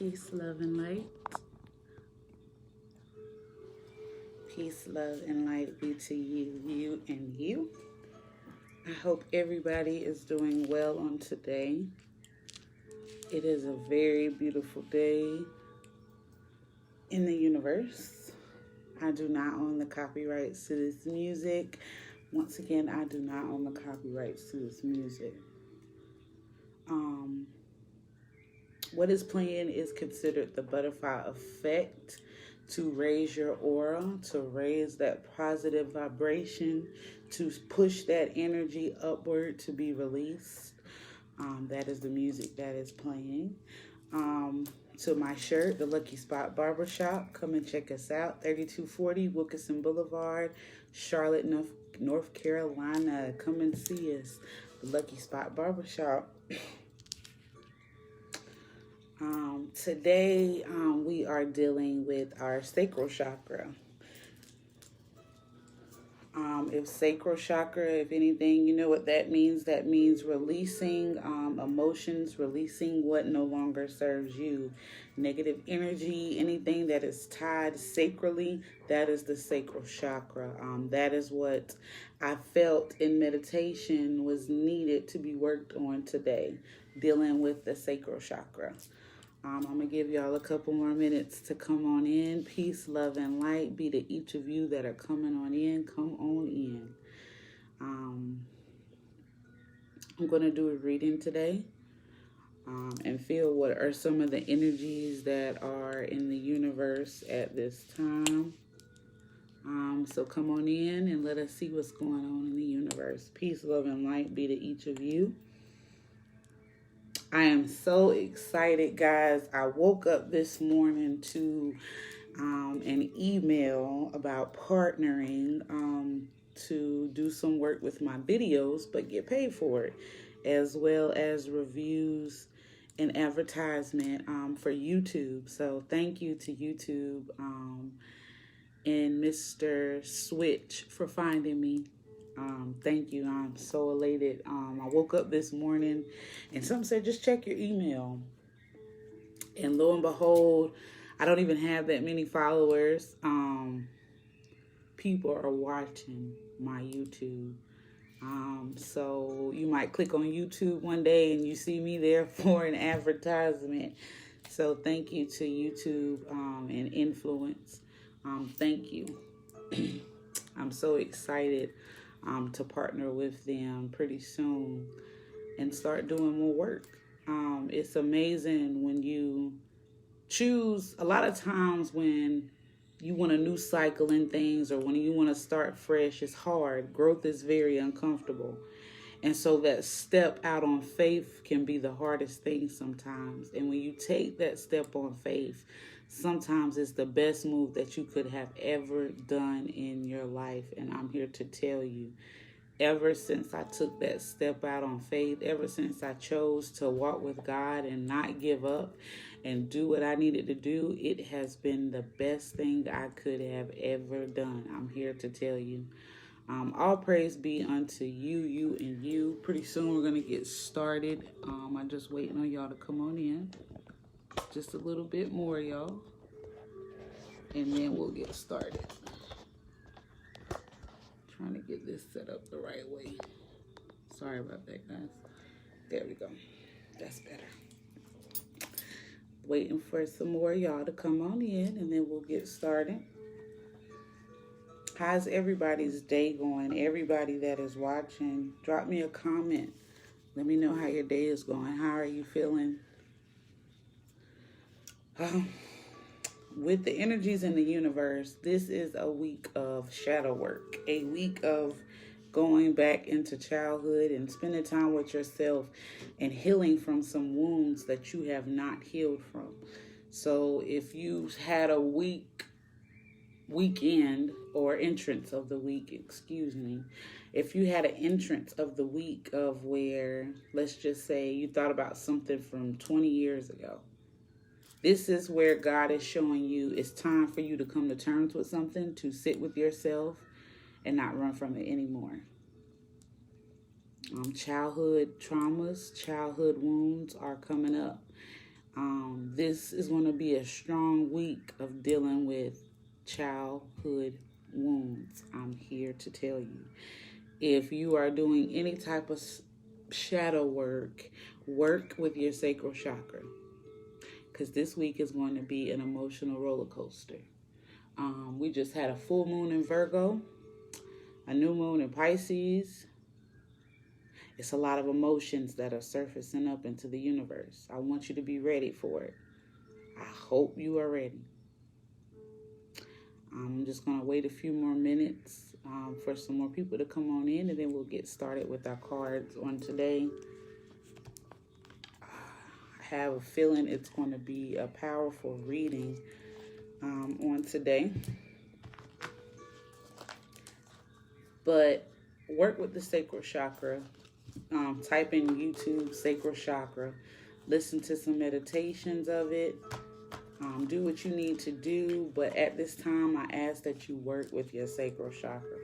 Peace, love, and light. Peace, love, and light be to you, you, and you. I hope everybody is doing well on today. It is a very beautiful day in the universe. I do not own the copyrights to this music. Once again, I do not own the copyrights to this music. What is playing is considered the butterfly effect to raise your aura, to raise that positive vibration, to push that energy upward to be released. That is the music that is playing. To my shirt, the Lucky Spot Barbershop. Come and check us out. 3240 Wilkinson Boulevard, Charlotte, North Carolina. Come and see us. The Lucky Spot Barbershop. Today, we are dealing with our sacral chakra. If sacral chakra, if anything, you know what that means? That means releasing emotions, releasing what no longer serves you. Negative energy, anything that is tied sacrally, that is the sacral chakra. That is what I felt in meditation was needed to be worked on today, dealing with the sacral chakra. I'm going to give y'all a couple more minutes to come on in. Peace, love, and light be to each of you that are coming on in. Come on in. I'm going to do a reading today and feel what are some of the energies that are in the universe at this time. So come on in and let us see what's going on in the universe. Peace, love, and light be to each of you. I am so excited, guys. I woke up this morning to an email about partnering to do some work with my videos, but get paid for it, as well as reviews and advertisement for YouTube. So thank you to YouTube and Mr. Switch for finding me. Thank you. I'm so elated. I woke up this morning and something said, just check your email. And lo and behold, I don't even have that many followers. People are watching my YouTube. So you might click on YouTube one day and you see me there for an advertisement. So thank you to YouTube and Influence. Thank you. I'm so excited to partner with them pretty soon and start doing more work. It's amazing when you choose, a lot of times when you want a new cycle in things or when you want to start fresh, it's hard. Growth is very uncomfortable. And so that step out on faith can be the hardest thing sometimes. And when you take that step on faith, sometimes it's the best move that you could have ever done in your life. And I'm here to tell you, ever since I took that step out on faith, ever since I chose to walk with God and not give up and do what I needed to do, it has been the best thing I could have ever done. I'm here to tell you. All praise be unto you, you, and you. Pretty soon we're going to get started. I'm just waiting on y'all to come on in. Just a little bit more, y'all. And then we'll get started. Trying to get this set up the right way. Sorry about that, guys. There we go. That's better. Waiting for some more y'all to come on in, and then we'll get started. How's everybody's day going? Everybody that is watching, drop me a comment. Let me know how your day is going. How are you feeling? With the energies in the universe, this is a week of shadow work, a week of going back into childhood and spending time with yourself and healing from some wounds that you have not healed from. So if you've had a weekend or entrance of the week, if you had an entrance of the week of where, let's just say you thought about something from 20 years ago, this is where God is showing you it's time for you to come to terms with something, to sit with yourself and not run from it anymore. Childhood traumas, childhood wounds are coming up. This is going to be a strong week of dealing with childhood wounds. I'm here to tell you. If you are doing any type of shadow work, work with your sacral chakra, because this week is going to be an emotional roller coaster. We just had a full moon in Virgo, a new moon in Pisces. It's a lot of emotions that are surfacing up into the universe. I want you to be ready for it. I hope you are ready. I'm just going to wait a few more minutes for some more people to come on in, and then we'll get started with our cards on today. I have a feeling it's going to be a powerful reading on today. But work with the sacral chakra. Type in YouTube sacral chakra. Listen to some meditations of it. Do what you need to do, but at this time, I ask that you work with your sacral chakra.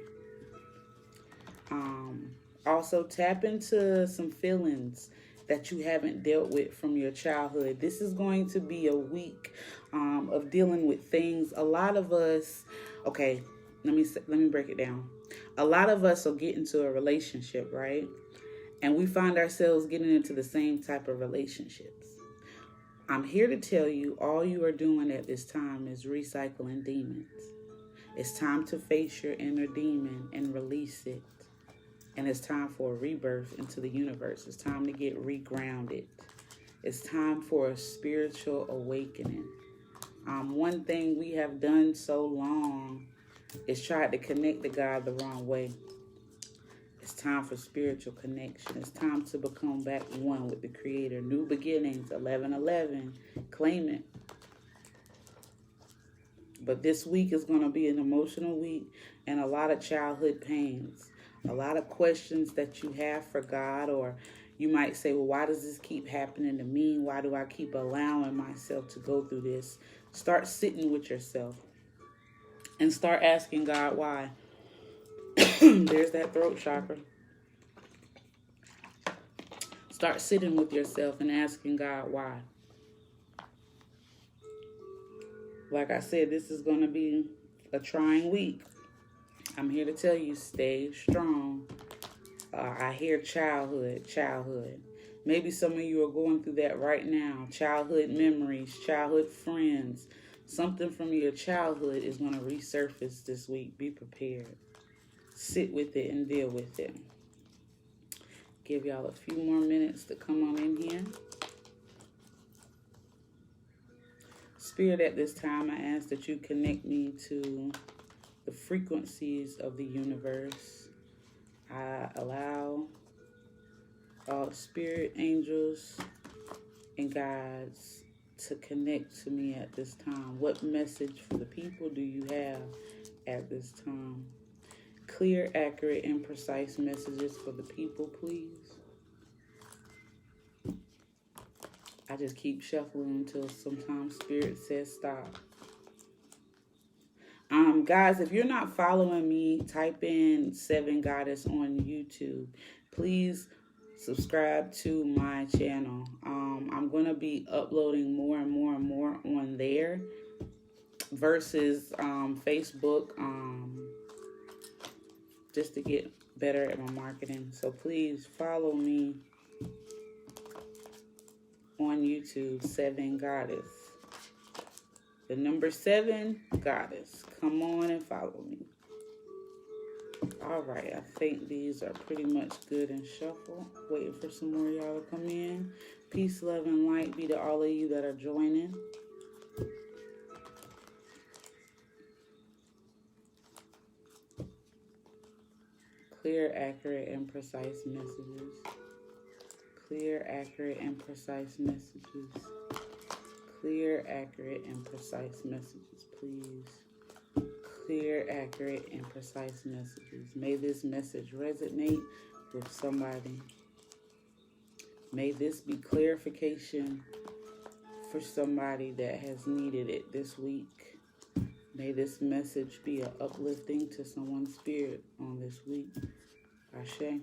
Also, tap into some feelings that you haven't dealt with from your childhood. This is going to be a week of dealing with things. A lot of us, okay, let me break it down. A lot of us will get into a relationship, right? And we find ourselves getting into the same type of relationships. I'm here to tell you, all you are doing at this time is recycling demons. It's time to face your inner demon and release it. And it's time for a rebirth into the universe. It's time to get regrounded. It's time for a spiritual awakening. One thing we have done so long is tried to connect to God the wrong way. It's time for spiritual connection. It's time to become back one with the Creator. New beginnings, 11:11. Claim it. But this week is going to be an emotional week and a lot of childhood pains. A lot of questions that you have for God, or you might say, well, why does this keep happening to me? Why do I keep allowing myself to go through this? Start sitting with yourself and start asking God why. There's that throat chakra. Start sitting with yourself and asking God why. Like I said, this is going to be a trying week. I'm here to tell you, stay strong. I hear childhood. Maybe some of you are going through that right now. Childhood memories, childhood friends. Something from your childhood is going to resurface this week. Be prepared. Sit with it and deal with it. Give y'all a few more minutes to come on in here. Spirit, at this time, I ask that you connect me to the frequencies of the universe. I allow all spirit angels and guides to connect to me at this time. What message for the people do you have at this time? Clear, accurate, and precise messages for the people, please. I just keep shuffling until sometimes Spirit says stop. Guys, if you're not following me, type in 7 Goddess on YouTube. Please subscribe to my channel. I'm going to be uploading more and more on there versus Facebook, just to get better at my marketing. So please follow me on YouTube, 7 Goddess. The number 7 Goddess. Come on and follow me. All right, I think these are pretty much good and shuffle. Waiting for some more y'all to come in. Peace, love, and light be to all of you that are joining. Clear, accurate, and precise messages. Clear, accurate, and precise messages. Clear, accurate, and precise messages, please. Clear, accurate, and precise messages. May this message resonate with somebody. May this be clarification for somebody that has needed it this week. May this message be an uplifting to someone's spirit on this week. Ashe.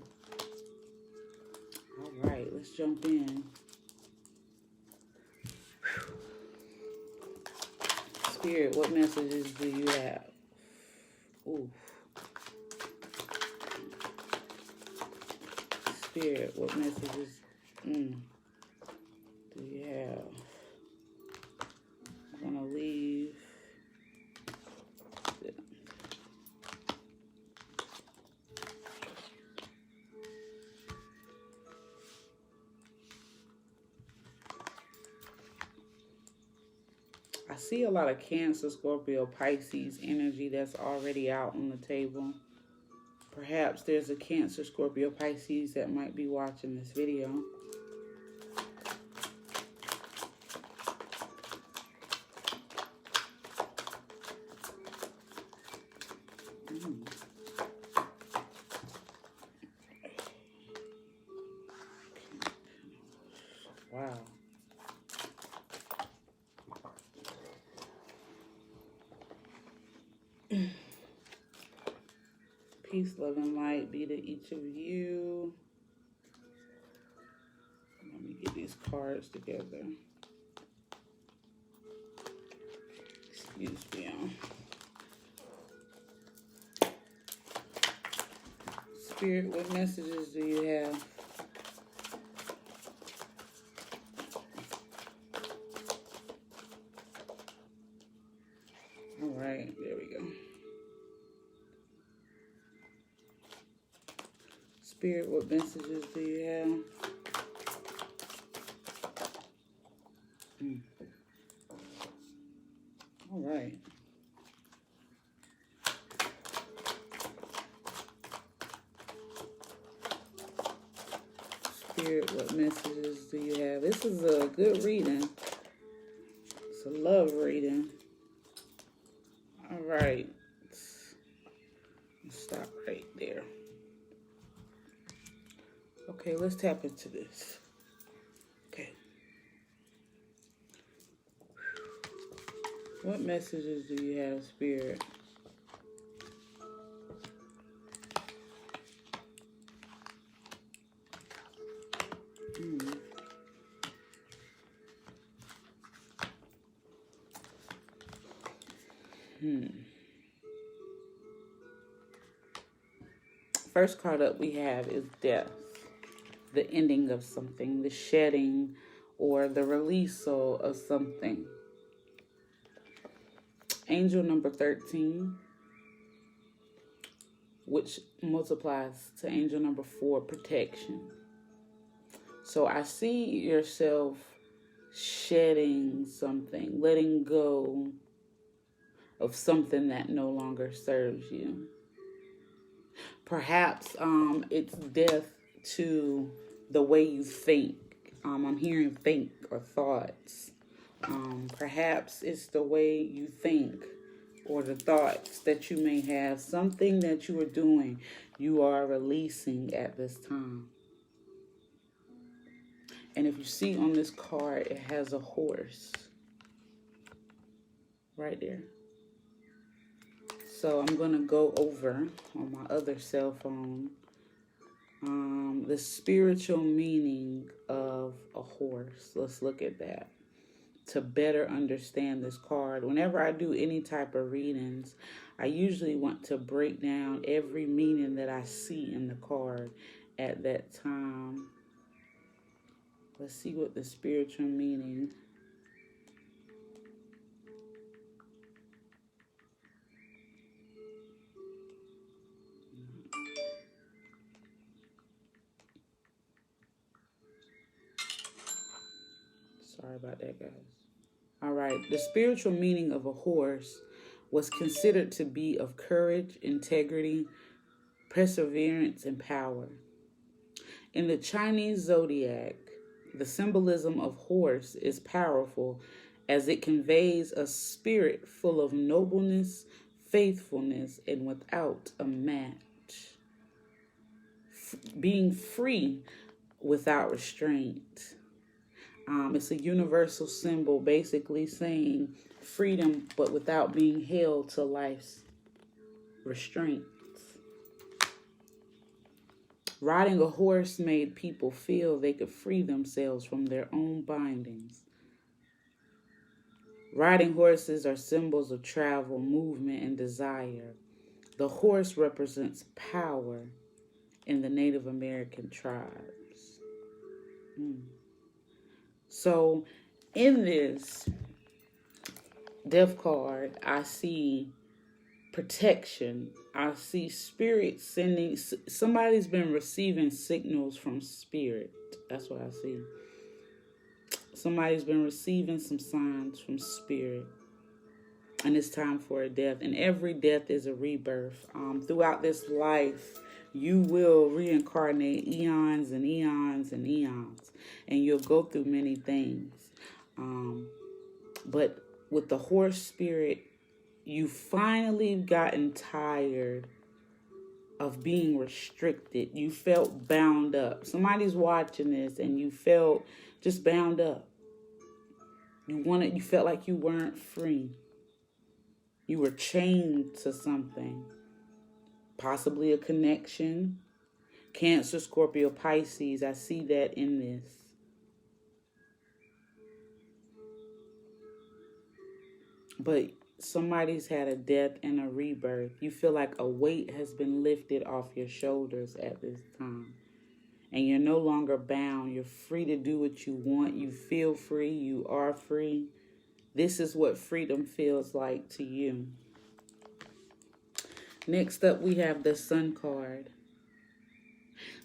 All right, let's jump in. Spirit, what messages do you have? Ooh. Spirit, what messages do you have? I'm going to leave. I see a lot of Cancer, Scorpio, Pisces energy that's already out on the table. Perhaps there's a Cancer, Scorpio, Pisces that might be watching this video. Wow. Peace, love, and light be to each of you. Let me get these cards together. Excuse me. Spirit, what messages do you have? All right, there we go. Spirit, what messages do you have? All right. Spirit, what messages do you have? This is a good reading. It's a love reading. All right. Let's stop right there. Okay, let's tap into this. Okay. What messages do you have, Spirit? First card up we have is death. The ending of something, the shedding or the release of something. Angel number 13, which multiplies to angel number 4, protection. So I see yourself shedding something, letting go of something that no longer serves you. Perhaps it's death to the way you think. I'm hearing think or thoughts. Perhaps it's the way you think or the thoughts that you may have. Something that you are doing, you are releasing at this time. And if you see on this card, it has a horse right there. So I'm going to go over on my other cell phone the spiritual meaning of a horse. Let's look at that to better understand this card. Whenever I do any type of readings, I usually want to break down every meaning that I see in the card at that time. Let's see what the spiritual meaning. Sorry about that, guys. All right. The spiritual meaning of a horse was considered to be of courage, integrity, perseverance, and power. In the Chinese zodiac, the symbolism of horse is powerful as it conveys a spirit full of nobleness, faithfulness, and without a match. Being free without restraint. It's a universal symbol basically saying freedom, but without being held to life's restraints. Riding a horse made people feel they could free themselves from their own bindings. Riding horses are symbols of travel, movement, and desire. The horse represents power in the Native American tribes. So in this death card, I see protection. I see spirit sending, somebody's been receiving signals from spirit. That's what I see. Somebody's been receiving some signs from spirit. And it's time for a death. And every death is a rebirth. Throughout this life, you will reincarnate eons and eons and eons. And you'll go through many things. But with the horse spirit, you finally gotten tired of being restricted. You felt bound up. Somebody's watching this and you felt just bound up. You felt like you weren't free. You were chained to something. Possibly a connection. Cancer, Scorpio, Pisces. I see that in this. But somebody's had a death and a rebirth. You feel like a weight has been lifted off your shoulders at this time. And you're no longer bound. You're free to do what you want. You feel free. You are free. This is what freedom feels like to you. Next up, we have the Sun card.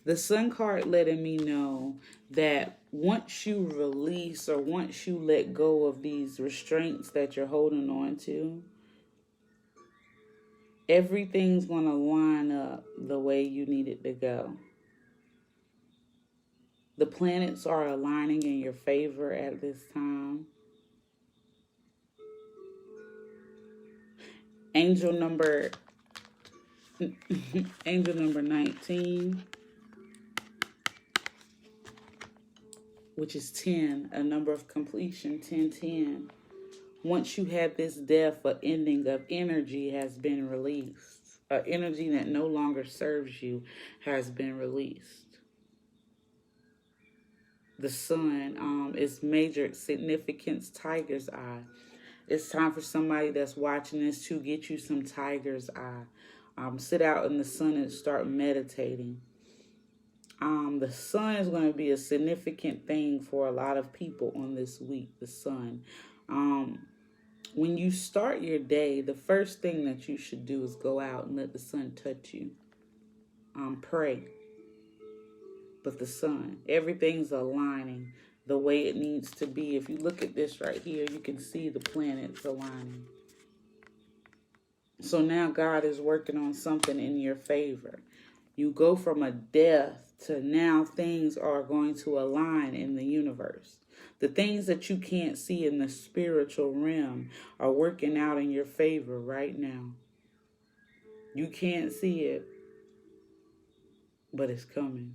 The Sun card letting me know that once you release or once you let go of these restraints that you're holding on to, everything's going to line up the way you need it to go. The planets are aligning in your favor at this time. Angel number 19, which is 10, a number of completion, 1010. Once you had this death, an ending of energy has been released. An energy that no longer serves you has been released. The Sun is major significance, tiger's eye. It's time for somebody that's watching this to get you some tiger's eye. Sit out in the sun and start meditating. The sun is going to be a significant thing for a lot of people on this week, the sun. When you start your day, the first thing that you should do is go out and let the sun touch you. Pray. But the sun, everything's aligning the way it needs to be. If you look at this right here, you can see the planets aligning. So now God is working on something in your favor. You go from a death to now things are going to align in the universe. The things that you can't see in the spiritual realm are working out in your favor right now. You can't see it, but it's coming.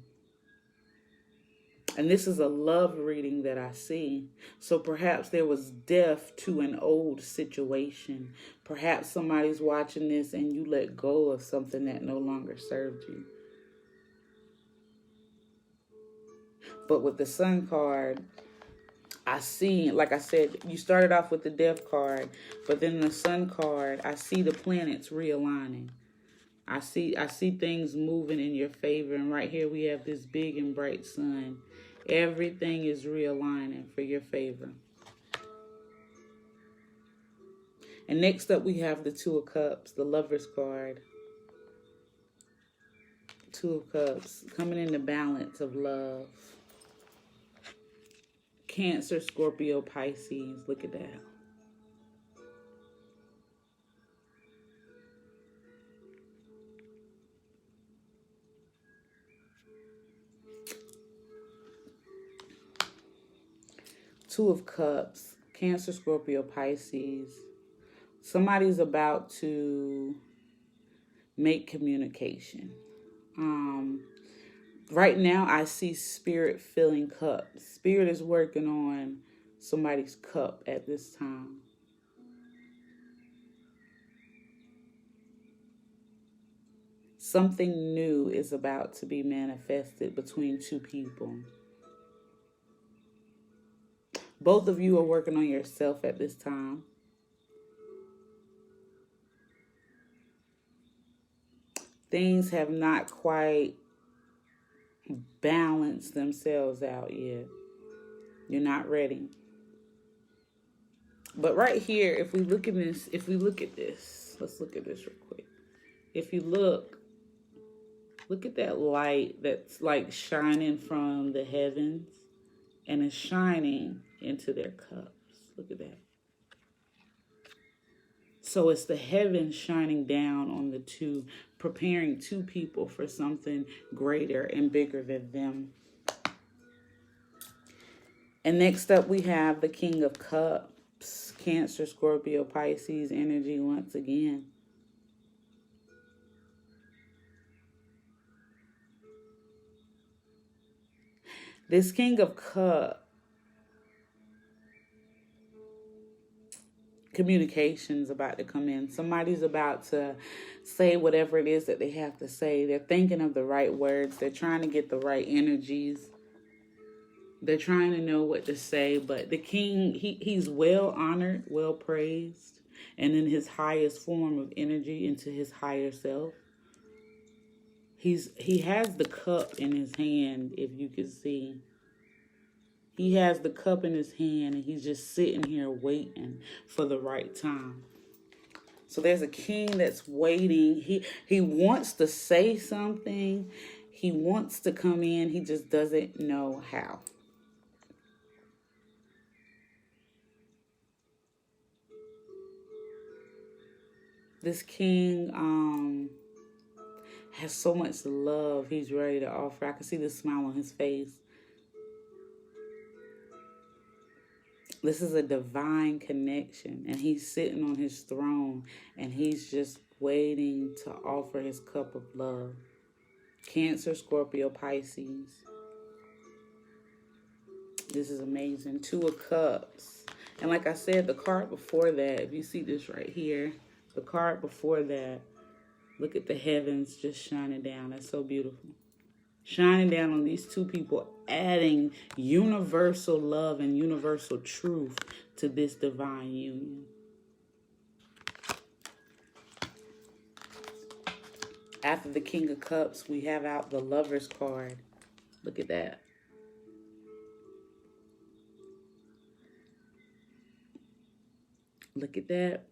And this is a love reading that I see. So perhaps there was death to an old situation. Perhaps somebody's watching this and you let go of something that no longer served you. But with the Sun card, I see, like I said, you started off with the Death card, but then the Sun card, I see the planets realigning. I see things moving in your favor. And right here we have this big and bright sun. Everything is realigning for your favor. And next up we have the Two of Cups, the Lover's card. Two of Cups, coming into balance of love. Cancer, Scorpio, Pisces. Look at that. Two of Cups, Cancer, Scorpio, Pisces. Somebody's about to make communication. Right now, I see Spirit filling cups. Spirit is working on somebody's cup at this time. Something new is about to be manifested between two people. Both of you are working on yourself at this time. Things have not quite balanced themselves out yet. You're not ready. But right here, if we look at this, let's look at this real quick. If you look at that light that's like shining from the heavens and it's shining into their cups. Look at that. So it's the heavens shining down on the two, preparing two people for something greater and bigger than them. And next up we have the King of Cups, Cancer, Scorpio, Pisces energy once again. This King of Cups, communication's about to come in. Somebody's about to say whatever it is that they have to say. They're thinking of the right words. They're trying to get the right energies. They're trying to know what to say. But the king, he's well honored, well praised, and in his highest form of energy, into his higher self. He has the cup in his hand, if you can see. He has the cup in his hand, and he's just sitting here waiting for the right time. So there's a king that's waiting. He wants to say something. He wants to come in. He just doesn't know how. This king has so much love he's ready to offer. I can see the smile on his face. This is a divine connection, and he's sitting on his throne, and he's just waiting to offer his cup of love. Cancer, Scorpio, Pisces. This is amazing. Two of Cups. And like I said, the card before that, if you see this right here, the card before that, look at the heavens just shining down. That's so beautiful. Shining down on these two people, adding universal love and universal truth to this divine union. After the King of Cups, we have out the Lover's card. Look at that. Look at that.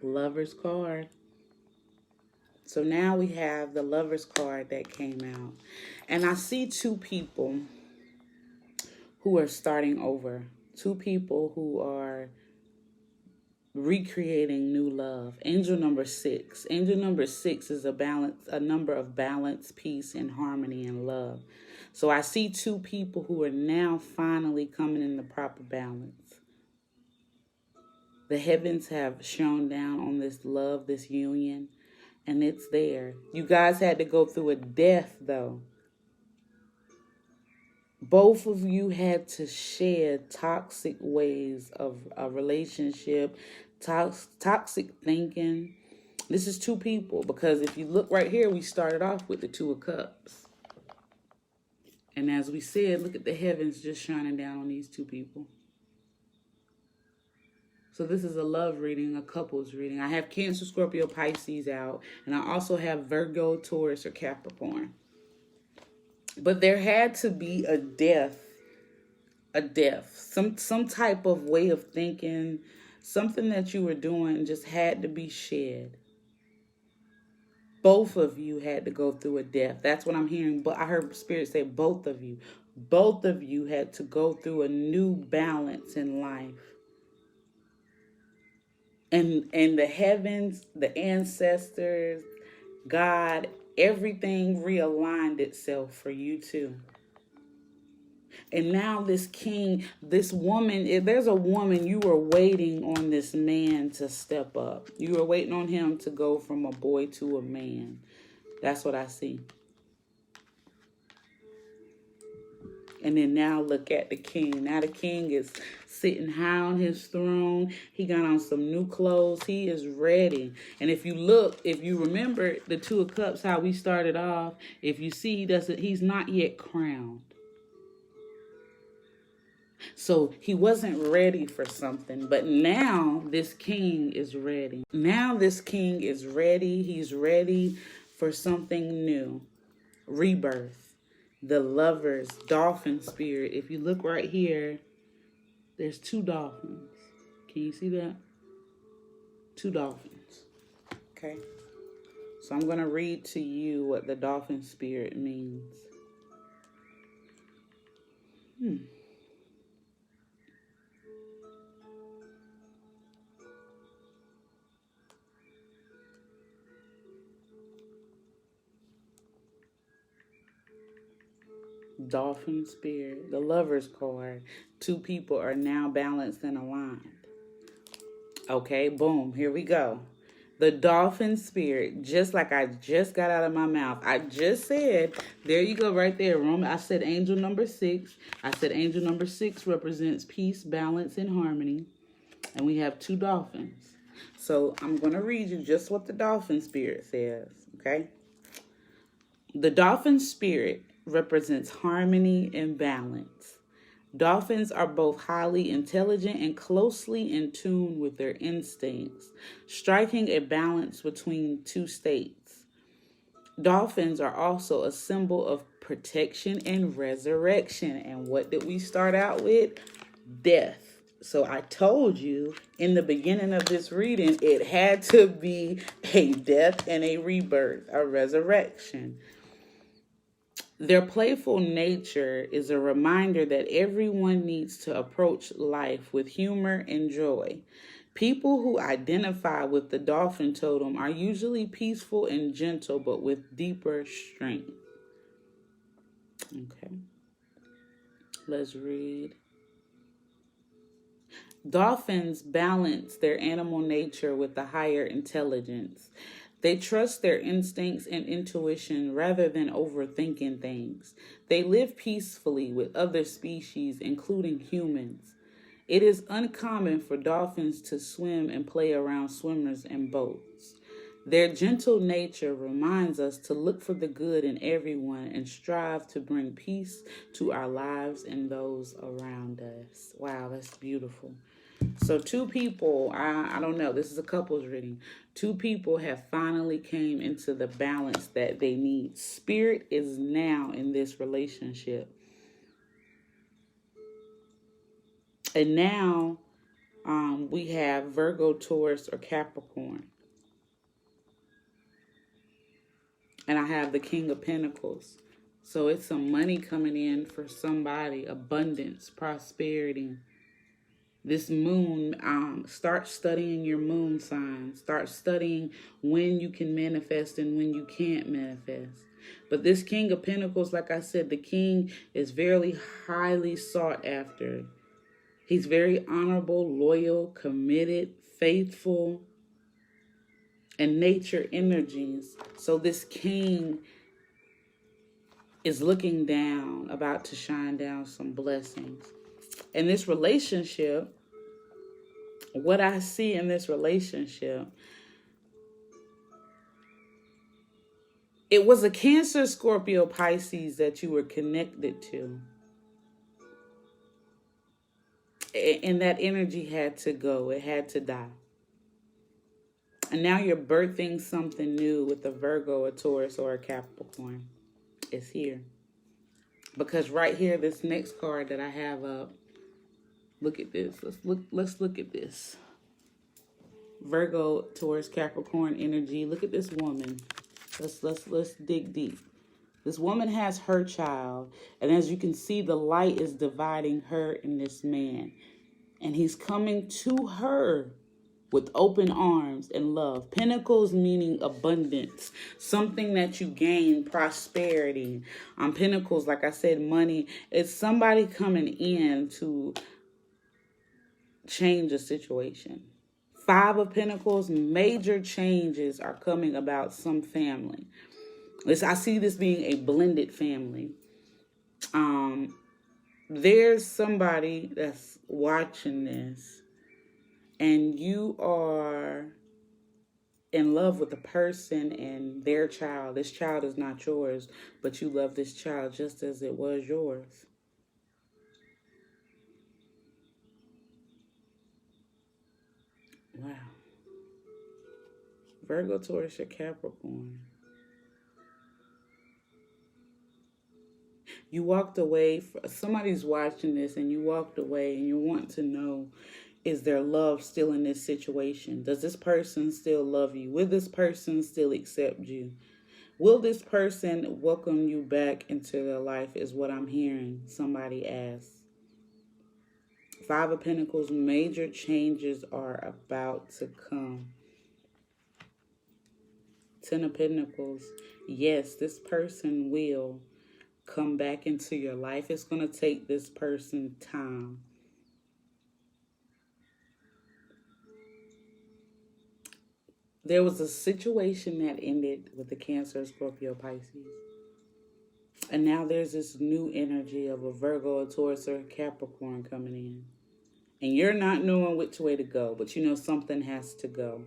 Lover's card. So now we have the Lover's card that came out. And I see two people who are starting over. Two people who are recreating new love. Angel number 6. Angel number 6 is a number of balance, peace, and harmony and love. So I see two people who are now finally coming in the proper balance. The heavens have shone down on this love, this union. And it's there. You guys had to go through a death, though. Both of you had to shed toxic ways of a relationship, toxic thinking. This is two people, because if you look right here, we started off with the Two of Cups. And as we said, look at the heavens just shining down on these two people. So this is a love reading, a couples reading. I have Cancer, Scorpio, Pisces out. And I also have Virgo, Taurus, or Capricorn. But there had to be a death. Some type of way of thinking. Something that you were doing just had to be shed. Both of you had to go through a death. That's what I'm hearing. But I heard Spirit say both of you. Both of you had to go through a new balance in life. And the heavens, the ancestors, God, everything realigned itself for you too. And now this king, this woman, if there's a woman, you were waiting on this man to step up. You were waiting on him to go from a boy to a man. That's what I see. And then now look at the king. Now the king is sitting high on his throne. He got on some new clothes. He is ready. And if you look, if you remember the Two of Cups, how we started off, if you see he's not yet crowned. So he wasn't ready for something, but now this king is ready. Now this king is ready. He's ready for something new. Rebirth. The Lover's dolphin spirit. If you look right here, there's two dolphins. Can you see that? Two dolphins. Okay. So I'm going to read to you what the dolphin spirit means. Dolphin spirit, the Lover's card. Two people are now balanced and aligned. Okay, boom, here we go. The dolphin spirit, just like I just got out of my mouth. I just said, there you go right there. I said angel number 6. I said angel number 6 represents peace, balance, and harmony. And we have two dolphins. So I'm going to read you just what the dolphin spirit says, okay? The dolphin spirit represents harmony and balance. Dolphins are both highly intelligent and closely in tune with their instincts, striking a balance between two states. Dolphins are also a symbol of protection and resurrection. And what did we start out with? Death. So I told you in the beginning of this reading, it had to be a death and a rebirth, a resurrection. Their playful nature is a reminder that everyone needs to approach life with humor and joy. People who identify with the dolphin totem are usually peaceful and gentle, but with deeper strength. Okay. Let's read. Dolphins balance their animal nature with the higher intelligence. They trust their instincts and intuition rather than overthinking things. They live peacefully with other species, including humans. It is uncommon for dolphins to swim and play around swimmers and boats. Their gentle nature reminds us to look for the good in everyone and strive to bring peace to our lives and those around us. Wow, that's beautiful. So two people, I don't know, this is a couple's reading. Two people have finally came into the balance that they need. Spirit is now in this relationship. And now we have Virgo, Taurus, or Capricorn. And I have the King of Pentacles. So it's some money coming in for somebody, abundance, prosperity. This moon, start studying your moon sign. Start studying when you can manifest and when you can't manifest. But this King of Pentacles, like I said, the king is very highly sought after. He's very honorable, loyal, committed, faithful, and nature energies. So this king is looking down, about to shine down some blessings. In this relationship, what I see in this relationship, it was a Cancer, Scorpio, Pisces that you were connected to. And that energy had to go. It had to die. And now you're birthing something new with a Virgo, a Taurus, or a Capricorn. It's here. Because right here, this next card that I have up, look at this. Let's look at this. Virgo, Taurus, Capricorn energy. Look at this woman. Let's dig deep. This woman has her child, and as you can see, the light is dividing her and this man. And he's coming to her with open arms and love. Pentacles meaning abundance, something that you gain, prosperity. Pentacles, like I said, money. It's somebody coming in to change a situation. 5 of Pentacles, major changes are coming about some family. I see this being a blended family. There's somebody that's watching this, and you are in love with a person and their child. This child is not yours, but you love this child just as it was yours. Wow. Virgo, Taurus, or Capricorn. You walked away, somebody's watching this and you walked away and you want to know, is there love still in this situation? Does this person still love you? Will this person still accept you? Will this person welcome you back into their life is what I'm hearing somebody ask. Five of Pentacles, major changes are about to come. Ten of Pentacles, yes, this person will come back into your life. It's going to take this person time. There was a situation that ended with the Cancer, Scorpio, Pisces. And now there's this new energy of a Virgo, a Taurus, or a Capricorn coming in. And you're not knowing which way to go, but you know something has to go.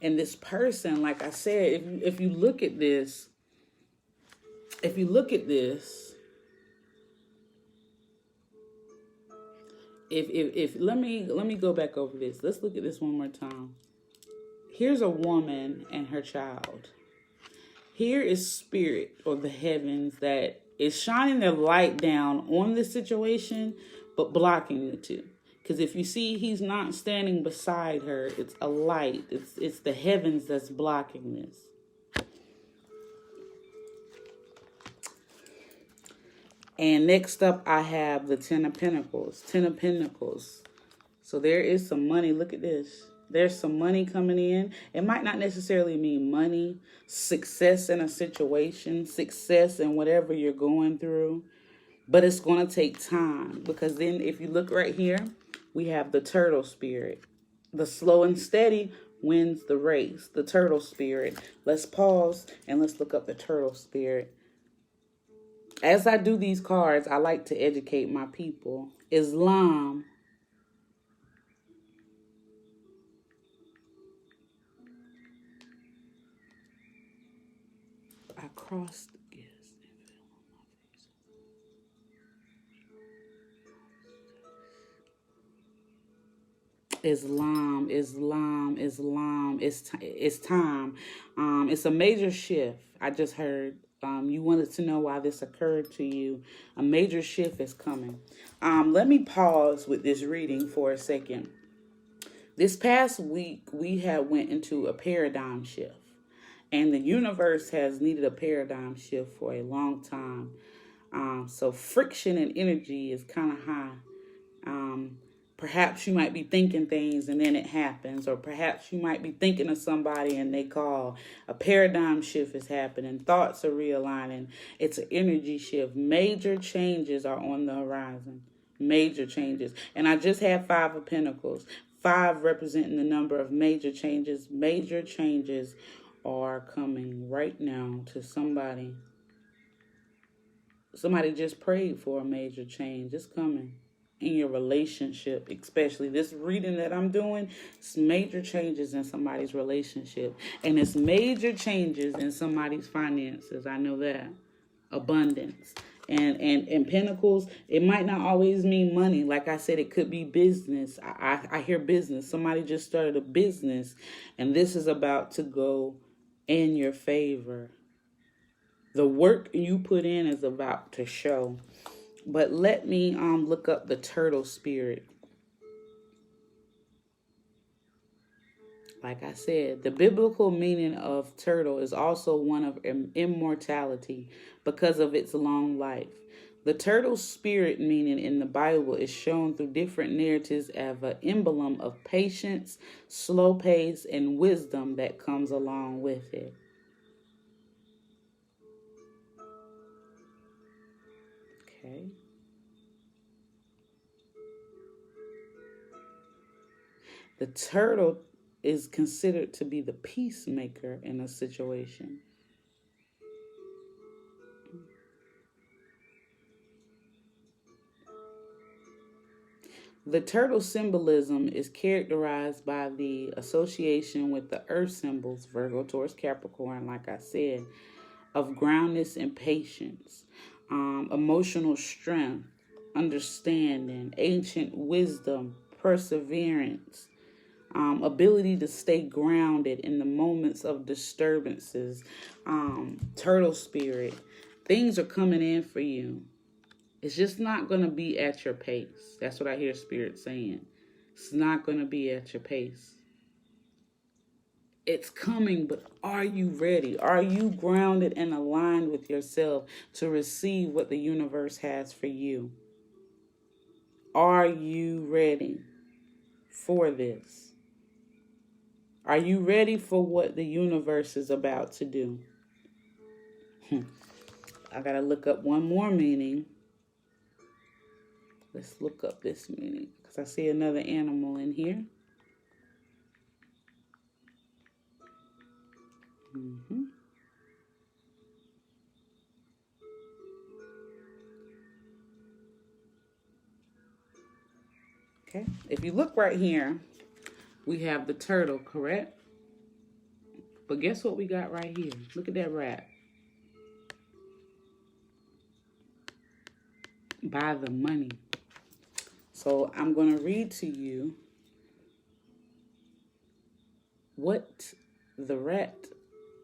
And this person, like I said, if you look at this, let me go back over this. Let's look at this one more time. Here's a woman and her child. Here is spirit or the heavens that is shining their light down on this situation, but blocking the two. Because if you see, he's not standing beside her. It's a light. It's the heavens that's blocking this. And next up, I have the Ten of Pentacles. Ten of Pentacles. So there is some money. Look at this. There's some money coming in. It might not necessarily mean money, success in a situation, success in whatever you're going through. But it's going to take time. Because then if you look right here, we have the turtle spirit. The slow and steady wins the race. The turtle spirit. Let's pause and let's look up the turtle spirit. As I do these cards, I like to educate my people. Islam. I crossed the guess and fell on my face. Islam. It's time. It's a major shift. I just heard. You wanted to know why this occurred to you. A major shift is coming. Let me pause with this reading for a second. This past week, we have went into a paradigm shift. And the universe has needed a paradigm shift for a long time. So friction and energy is kind of high. Perhaps you might be thinking things and then it happens. Or perhaps you might be thinking of somebody and they call. A paradigm shift is happening. Thoughts are realigning. It's an energy shift. Major changes are on the horizon. Major changes. And I just had Five of Pentacles. 5 representing the number of major changes. Major changes are coming right now to somebody. Somebody just prayed for a major change. It's coming in your relationship, especially. This reading that I'm doing, it's major changes in somebody's relationship. And it's major changes in somebody's finances. I know that. Abundance. And Pentacles, it might not always mean money. Like I said, it could be business. I hear business. Somebody just started a business. And this is about to go in your favor. The work you put in is about to show. But let me look up the turtle spirit. Like I said, the biblical meaning of turtle is also one of immortality because of its long life. The turtle spirit meaning in the Bible is shown through different narratives as an emblem of patience, slow pace, and wisdom that comes along with it. Okay. The turtle is considered to be the peacemaker in a situation. The turtle symbolism is characterized by the association with the earth symbols, Virgo, Taurus, Capricorn, like I said, of groundness and patience, emotional strength, understanding, ancient wisdom, perseverance, ability to stay grounded in the moments of disturbances, turtle spirit. Things are coming in for you. It's just not going to be at your pace. That's what I hear Spirit saying. It's not going to be at your pace. It's coming, but are you ready? Are you grounded and aligned with yourself to receive what the universe has for you? Are you ready for this? Are you ready for what the universe is about to do? I got to look up one more meaning. Let's look up this meaning because I see another animal in here. Okay, if you look right here, we have the turtle, correct? But guess what we got right here? Look at that rat. By the money. So I'm going to read to you what the rat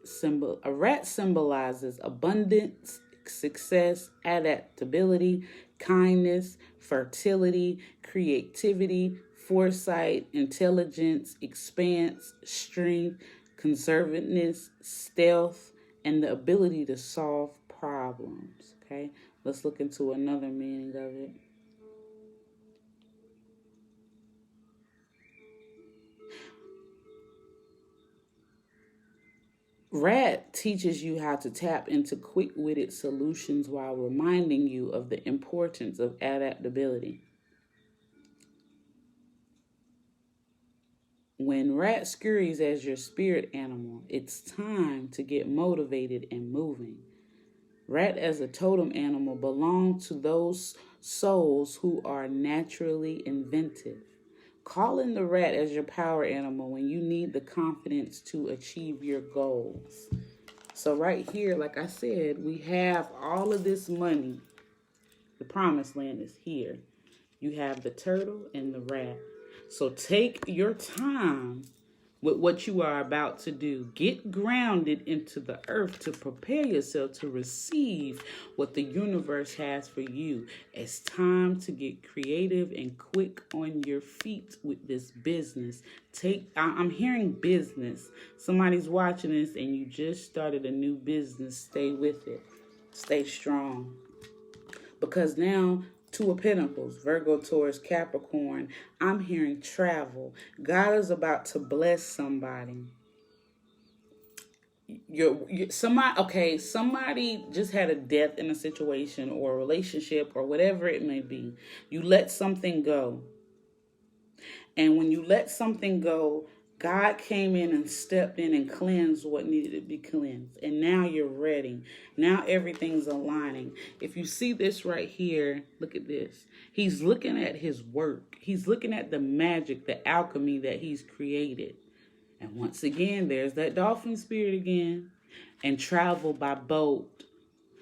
symbol. A rat symbolizes abundance, success, adaptability, kindness, fertility, creativity, foresight, intelligence, expanse, strength, conservativeness, stealth, and the ability to solve problems. Okay, let's look into another meaning of it. Rat teaches you how to tap into quick-witted solutions while reminding you of the importance of adaptability. When rat scurries as your spirit animal, it's time to get motivated and moving. Rat as a totem animal belongs to those souls who are naturally inventive. Call in the rat as your power animal when you need the confidence to achieve your goals. So right here, like I said, we have all of this money. The promised land is here. You have the turtle and the rat. So take your time with what you are about to do. Get grounded into the earth to prepare yourself to receive what the universe has for you. It's time to get creative and quick on your feet with this business. I'm hearing business. Somebody's watching this and you just started a new business. Stay with it. Stay strong. Because now, Two of Pentacles, Virgo, Taurus, Capricorn, I'm hearing travel. God is about to bless somebody. Somebody just had a death in a situation or a relationship or whatever it may be. You let something go. And when you let something go, God came in and stepped in and cleansed what needed to be cleansed. And now you're ready. Now everything's aligning. If you see this right here, look at this. He's looking at his work. He's looking at the magic, the alchemy that he's created. And once again, there's that dolphin spirit again. And travel by boat.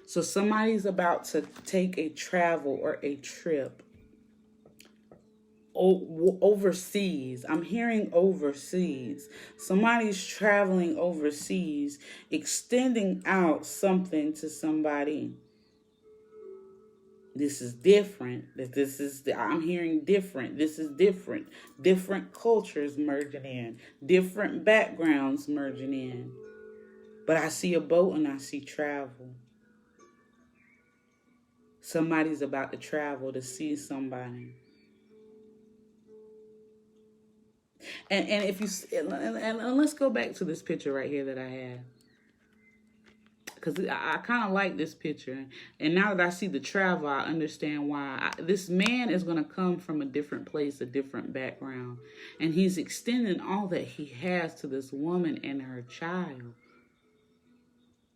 So somebody's about to take a travel or a trip. Overseas. I'm hearing overseas. Somebody's traveling overseas, extending out something to somebody. This is different. I'm hearing different. This is different. Different cultures merging in. Different backgrounds merging in. But I see a boat and I see travel. Somebody's about to travel to see somebody. And if you and let's go back to this picture right here that I had, because I kind of like this picture. And now that I see the travel, I understand why. This man is going to come from a different place, a different background, and he's extending all that he has to this woman and her child.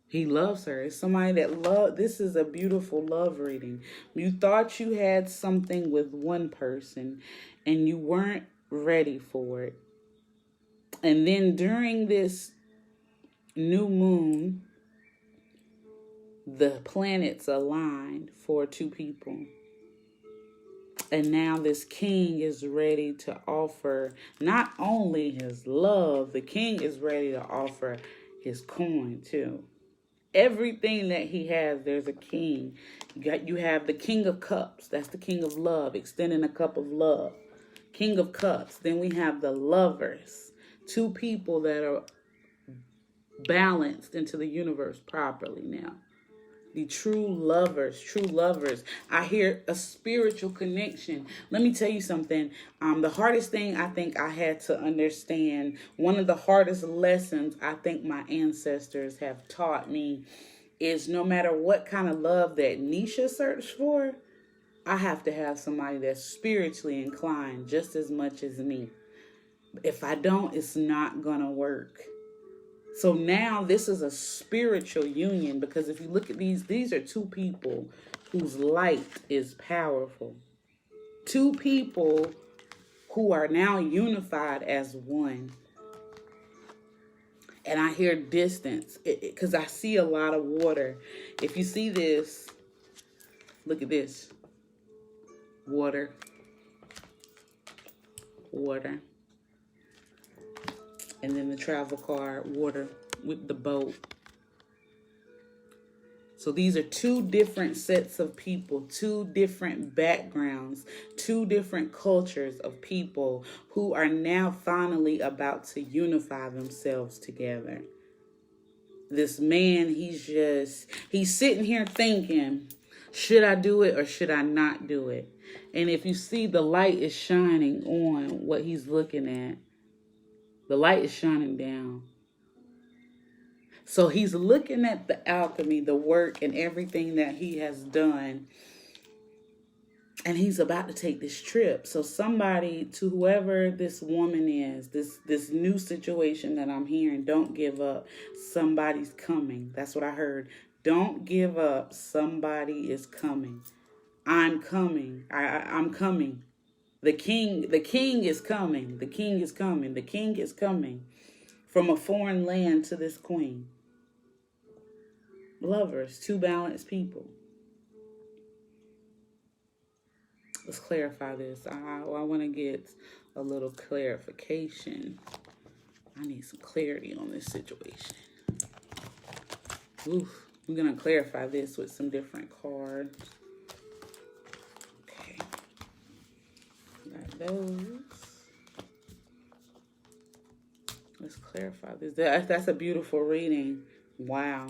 He loves her. It's somebody that this is a beautiful love reading. You thought you had something with one person and you weren't ready for it. And then during this new moon, the planets aligned for two people. And now this king is ready to offer not only his love, the king is ready to offer his coin too. Everything that he has, there's a king. You have the king of cups. That's the king of love, extending a cup of love. King of cups. Then we have the lovers. Two people that are balanced into the universe properly now. The true lovers, true lovers. I hear a spiritual connection. Let me tell you something. The hardest thing I think I had to understand, one of the hardest lessons I think my ancestors have taught me is no matter what kind of love that Nisha searched for, I have to have somebody that's spiritually inclined just as much as me. If I don't, it's not going to work. So now this is a spiritual union, because if you look at these are two people whose light is powerful. Two people who are now unified as one. And I hear distance because I see a lot of water. If you see this, look at this. Water. Water. And then the travel car, water with the boat. So these are two different sets of people, two different backgrounds, two different cultures of people who are now finally about to unify themselves together. This man, he's sitting here thinking, should I do it or should I not do it? And if you see, the light is shining on what he's looking at. The light is shining down. So he's looking at the alchemy, the work, and everything that he has done. And he's about to take this trip. So somebody, to whoever this woman is, this new situation that I'm hearing, don't give up. Somebody's coming. That's what I heard. Don't give up. Somebody is coming. I'm coming. I'm coming. The king is coming. The king is coming. The king is coming from a foreign land to this queen. Lovers, two balanced people. Let's clarify this. I want to get a little clarification. I need some clarity on this situation. Oof. We're going to clarify this with some different cards. Okay. Got those. Let's clarify this. That's a beautiful reading. Wow.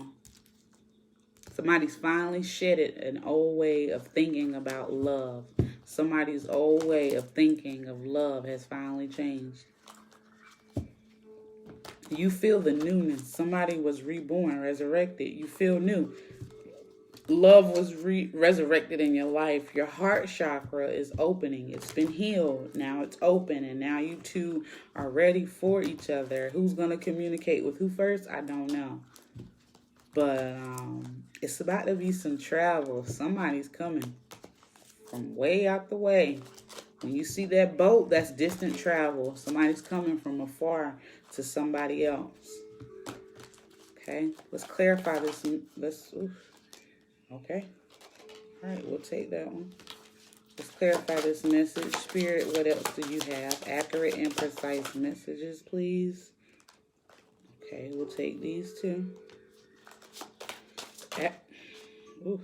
Somebody's finally shedded an old way of thinking about love. Somebody's old way of thinking of love has finally changed. You feel the newness. Somebody was reborn, resurrected. You feel new. Love was resurrected in your life. Your heart chakra is opening. It's been healed. Now it's open. And now you two are ready for each other. Who's going to communicate with who first? I don't know. But it's about to be some travel. Somebody's coming from way out the way. When you see that boat, that's distant travel. Somebody's coming from afar to somebody else. Okay, let's clarify this. Okay. All right, we'll take that one. Let's clarify this message. Spirit, what else do you have? Accurate and precise messages, please. Okay, we'll take these two. Oof.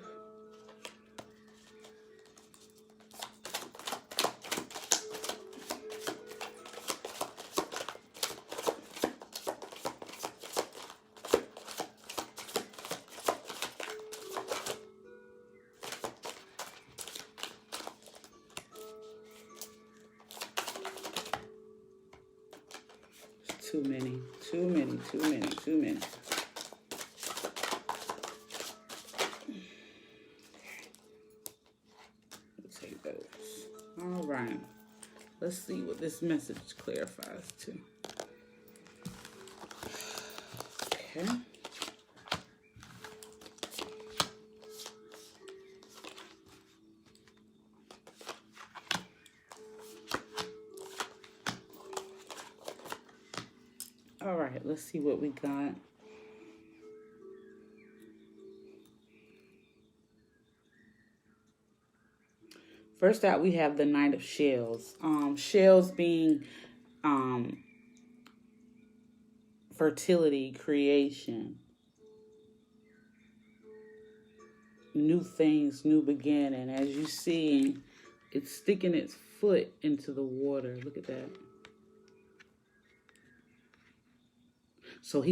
Too many. Take those. All right. Let's see what this message clarifies to. Okay. All right, let's see what we got. First out, we have the Knight of Shells. Shells being fertility, creation, new things, new beginning. As you see, it's sticking its foot into the water. Look at that. So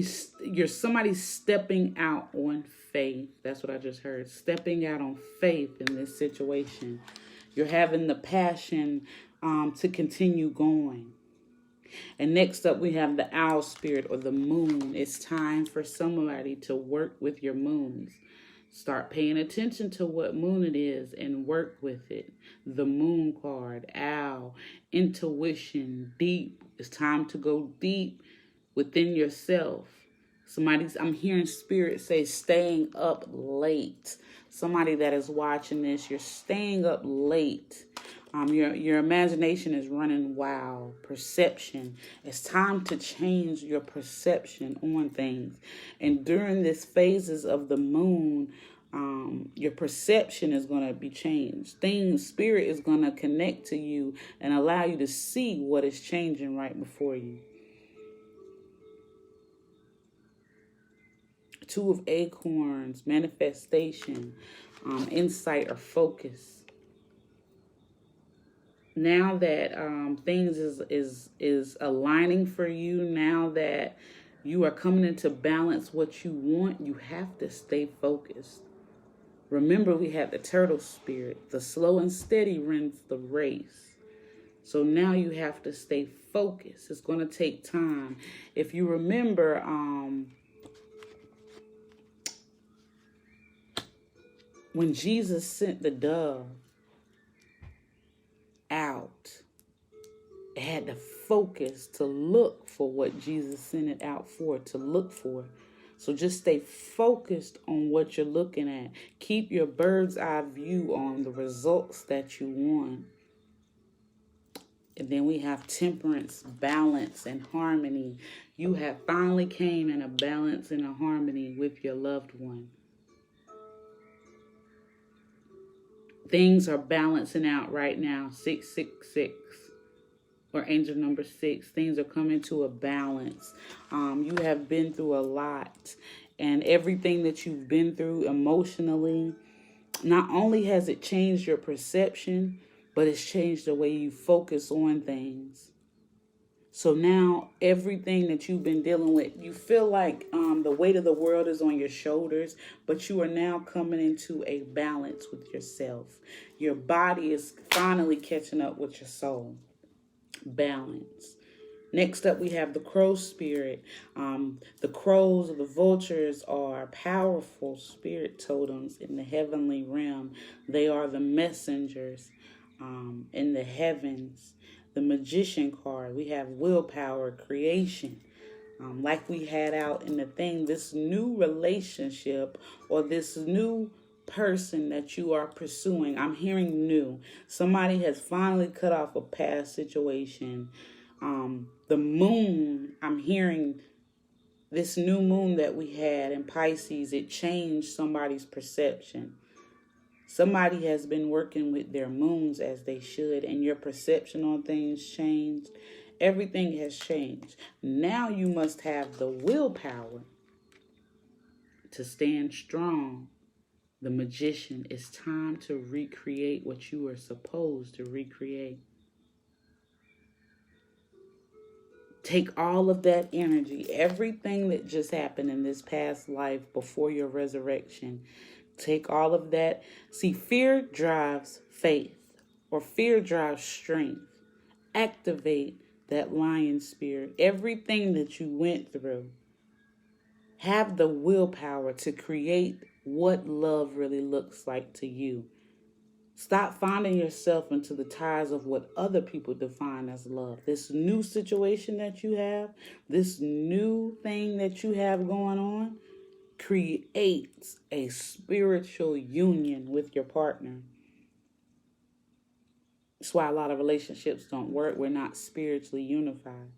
you're somebody stepping out on faith. That's what I just heard. Stepping out on faith in this situation. You're having the passion to continue going. And next up, we have the owl spirit or the moon. It's time for somebody to work with your moons. Start paying attention to what moon it is and work with it. The moon card, owl, intuition, deep. It's time to go deep within yourself. I'm hearing spirit say staying up late. Somebody that is watching this, you're staying up late. Your imagination is running wild. Perception. It's time to change your perception on things. And during these phases of the moon, your perception is going to be changed. Spirit is going to connect to you and allow you to see what is changing right before you. Two of Acorns, manifestation, insight or focus. Now that things is aligning for you, now that you are coming into balance what you want, you have to stay focused. Remember, we have the turtle spirit. The slow and steady wins the race. So now you have to stay focused. It's going to take time. If you remember, when Jesus sent the dove out, it had to focus to look for what Jesus sent it out for, to look for. So just stay focused on what you're looking at. Keep your bird's eye view on the results that you want. And then we have temperance, balance, and harmony. You have finally came in a balance and a harmony with your loved one. Things are balancing out right now. 666 or angel number 6. Things are coming to a balance. You have been through a lot. And everything that you've been through emotionally, not only has it changed your perception, but it's changed the way you focus on things. So now everything that you've been dealing with, you feel like the weight of the world is on your shoulders, but you are now coming into a balance with yourself. Your body is finally catching up with your soul. Balance. Next up, we have the crow spirit. The crows or the vultures are powerful spirit totems in the heavenly realm. They are the messengers in the heavens. The magician card, we have willpower, creation. Like we had out in the thing, this new relationship or this new person that you are pursuing. I'm hearing new. Somebody has finally cut off a past situation. The moon, I'm hearing this new moon that we had in Pisces, it changed somebody's perception. Somebody has been working with their moons as they should, and your perception on things changed. Everything has changed. Now you must have the willpower to stand strong. The magician, it's time to recreate what you are supposed to recreate. Take all of that energy, everything that just happened in this past life before your resurrection. Take all of that. See, fear drives faith, or fear drives strength. Activate that lion spirit. Everything that you went through. Have the willpower to create what love really looks like to you. Stop finding yourself into the ties of what other people define as love. This new situation that you have, this new thing that you have going on, creates a spiritual union with your partner. That's why a lot of relationships don't work. We're not spiritually unified.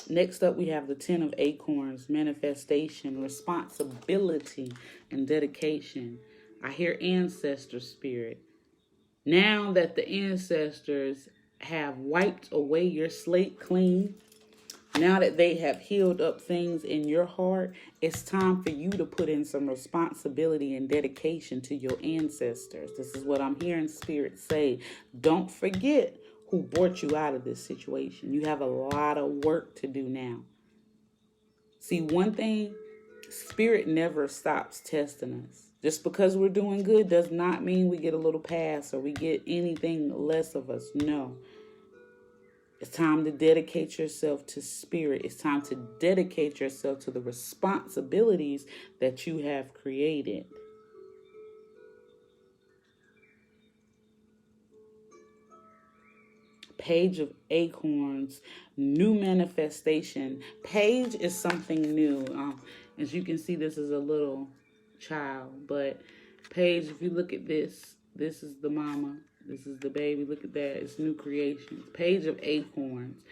Next up, we have the 10 of Acorns, manifestation, responsibility, and dedication. I hear ancestor spirit. Now that the ancestors have wiped away your slate clean, now that they have healed up things in your heart, it's time for you to put in some responsibility and dedication to your ancestors. This is what I'm hearing Spirit say. Don't forget who brought you out of this situation. You have a lot of work to do now. See, one thing, Spirit never stops testing us. Just because we're doing good does not mean we get a little pass or we get anything less of us. No. It's time to dedicate yourself to Spirit. It's time to dedicate yourself to the responsibilities that you have created. Page of Acorns, new manifestation. Page is something new. As you can see, this is a little child, but Page, if you look at this, this is the mama, this is the baby. Look at that. It's new creations. Page of Acorns.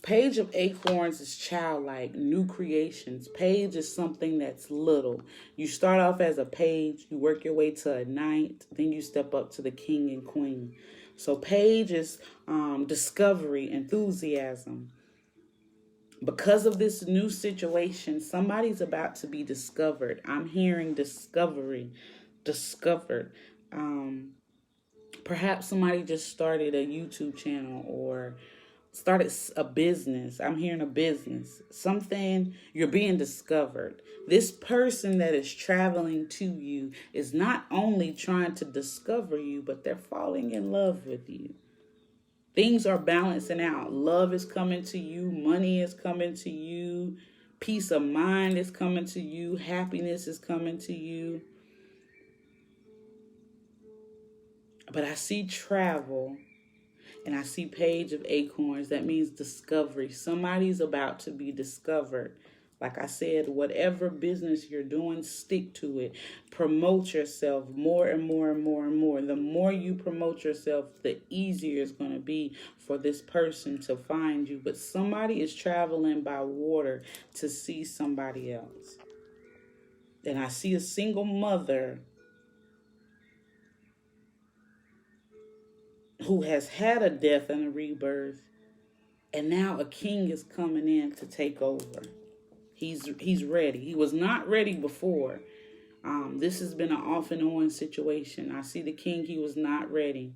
Page of Acorns is childlike, new creations. Page is something that's little. You start off as a page, you work your way to a knight, then you step up to the king and queen. So page is discovery, enthusiasm. Because of this new situation, somebody's about to be discovered. I'm hearing discovery, discovered. Perhaps somebody just started a YouTube channel or started a business. I'm hearing a business. Something, you're being discovered. This person that is traveling to you is not only trying to discover you, but they're falling in love with you. Things are balancing out. Love is coming to you. Money is coming to you. Peace of mind is coming to you. Happiness is coming to you. But I see travel. And I see Page of Acorns. That means discovery. Somebody's about to be discovered. Like I said, whatever business you're doing, stick to it. Promote yourself more and more and more and more. The more you promote yourself, the easier it's going to be for this person to find you. But somebody is traveling by water to see somebody else. And I see a single mother who has had a death and a rebirth, and now a king is coming in to take over. He's ready. He was not ready before. This has been an off and on situation. I see the king, he was not ready.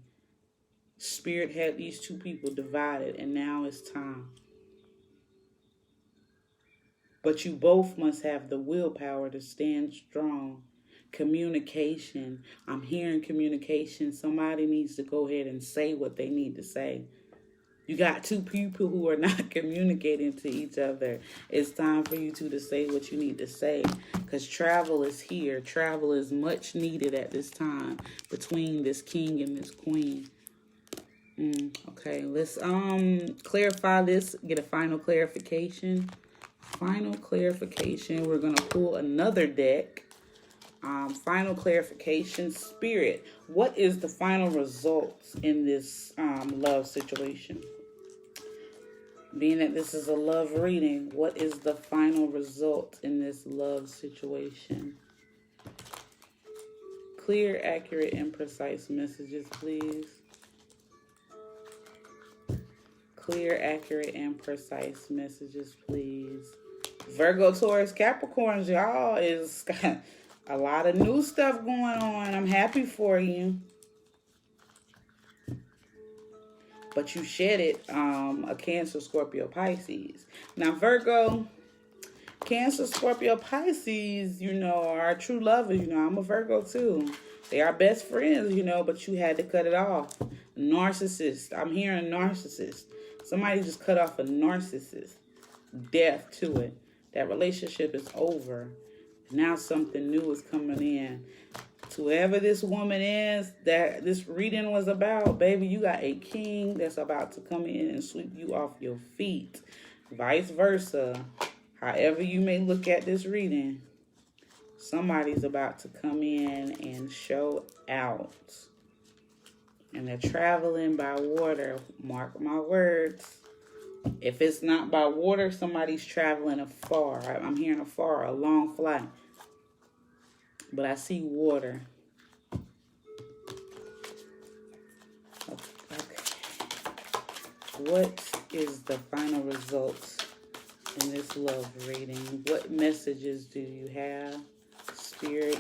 Spirit had these two people divided, and now it's time. But you both must have the willpower to stand strong. Communication. I'm hearing communication. Somebody needs to go ahead and say what they need to say. You got two people who are not communicating to each other. It's time for you two to say what you need to say, because travel is here. Travel is much needed at this time between this king and this queen. Okay, let's clarify this, get a final clarification. Final clarification. We're going to pull another deck. Final clarification. Spirit, what is the final results in this love situation? Being that this is a love reading, what is the final result in this love situation? Clear, accurate, and precise messages, please. Clear, accurate, and precise messages, please. Virgo, Taurus, Capricorns, y'all is got a lot of new stuff going on. I'm happy for you. But you shed it, a Cancer, Scorpio, Pisces. Now, Virgo, Cancer, Scorpio, Pisces, are true lovers. I'm a Virgo too. They are best friends, but you had to cut it off. Narcissist. I'm hearing narcissist. Somebody just cut off a narcissist. Death to it. That relationship is over. Now something new is coming in. To whoever this woman is that this reading was about, baby, you got a king that's about to come in and sweep you off your feet. Vice versa. However you may look at this reading, somebody's about to come in and show out. And they're traveling by water. Mark my words. If it's not by water, somebody's traveling afar. I'm hearing afar, a long flight. But I see water. What is the final results in this love reading? What messages do you have, Spirit?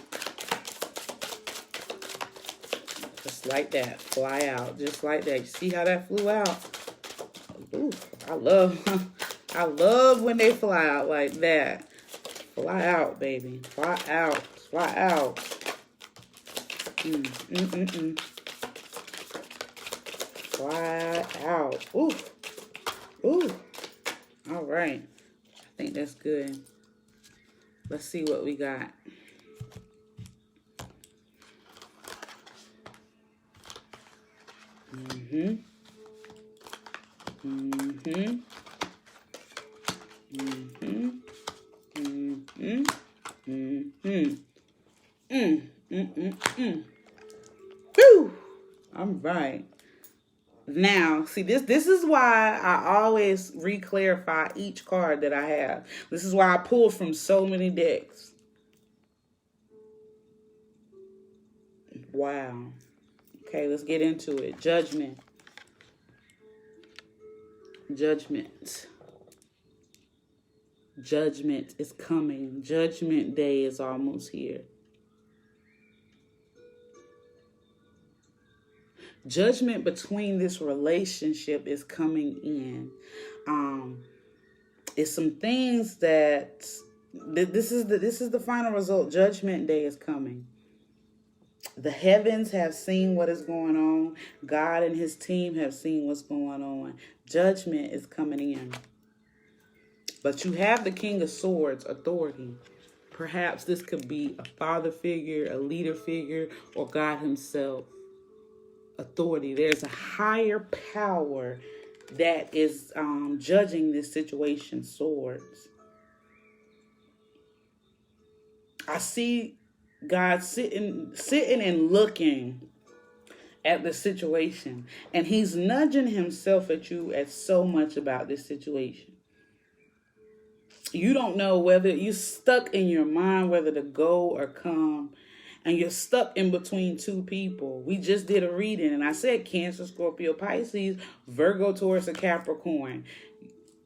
Just like that, fly out, just like that. You see how that flew out? Ooh, I love when they fly out like that. Fly out, baby. Fly out. Fly out. Fly out. Ooh. Ooh. All right. I think that's good. Let's see what we got. Whew. All right. Now, see, this is why I always re-clarify each card that I have. This is why I pull from so many decks. Wow. Okay, let's get into it. Judgment. Judgment. Judgment is coming. Judgment Day is almost here. Judgment between this relationship is coming in. It's some things that this is the final result. Judgment Day is coming. The heavens have seen what is going on. God and his team have seen what's going on. Judgment is coming in. But you have the King of Swords, authority. Perhaps this could be a father figure, a leader figure, or God himself. Authority. There's a higher power that is judging this situation. Swords. I see God sitting and looking at the situation, and he's nudging himself at you at so much about this situation. You don't know whether you're stuck in your mind, whether to go or come, and you're stuck in between two people. We just did a reading, and I said Cancer, Scorpio, Pisces, Virgo, Taurus, and Capricorn.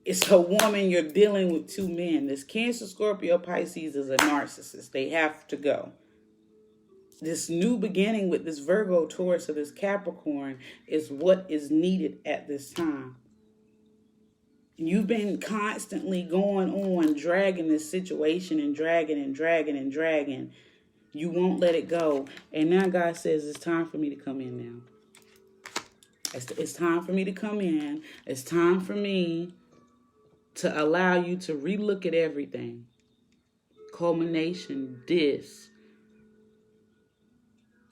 It's a woman, you're dealing with two men. This Cancer, Scorpio, Pisces is a narcissist. They have to go. This new beginning with this Virgo, Taurus, or this Capricorn is what is needed at this time. You've been constantly going on, dragging this situation and dragging and dragging and dragging. You won't let it go. And now God says it's time for me to come in now. It's time for me to come in. It's time for me to allow you to relook at everything. Culmination, this.